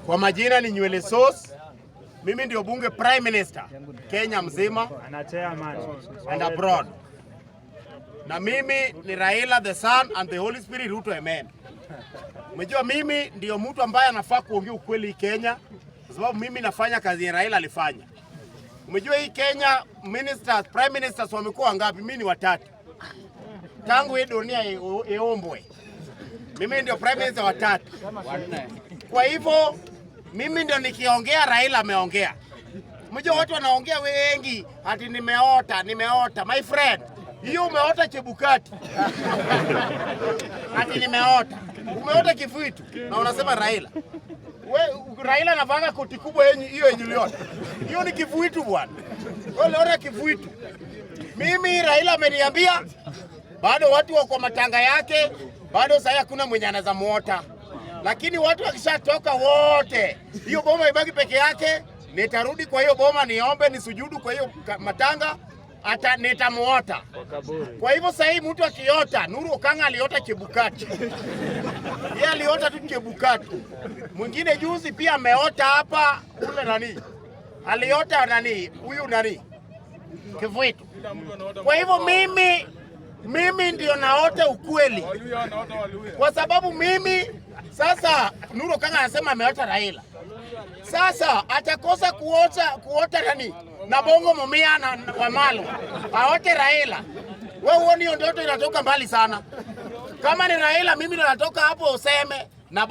Kwa majina ni Nywele Sauce. Mimi ndio bunge Prime Minister Kenya mzima and abroad. Na mimi ni Raila the Son and the Holy Spirit Ruto amen. Umejua mimi ndio mtu ambaye anafaa kuongea ukweli Kenya kwa sababu mimi nafanya kazi ya Raila alifanya. Umejua hii Kenya ministers, prime ministers wamekuwa ngapi? Mimi ni watatu. Tangu hii dunia iombwe. Mimi ndio prime minister watatu. Kwa hivyo mimi ndio nikiongea Raila ameongea. Umejua watu wanaongea wengi ati nimeota. My friend, hiyo umeota Chebukati. Ati nimeota. Umeota Kifuitu na unasema Raila. Raila anavanga koti kubwa hiyo yenye uliota. Hiyo ni Kifuitu bwana. Wewe uliona Kifuitu. Mimi Raila ameniambia bado watu wako matanga yake, bado sasa hakuna mwenye anaweza muota. Lakini watu wakishatoka wote, hiyo boma ibaki peke yake, nitarudi kwa hiyo boma niombe nisujudu kwa hiyo matanga nitamuota. Kwa hivyo sasa hii mtu akiota, Nuru Okanga aliota Chebukati. Yeye aliota tu Chebukati. Mwingine juzi pia ameota hapa ule nani? Aliota nani? Huyu nani? Kifuitu. Kwa hivyo mimi ndio naota ukweli. Kwa sababu mimi sasa Nuru Okanga anasema ameota Raila. Sasa atakosa kuota nani? Na Bongo Mumia na Wamalo. Aote Raila. Wewe uone hiyo ndoto inatoka mbali sana. Kama ni Raila mimi natoka hapo useme na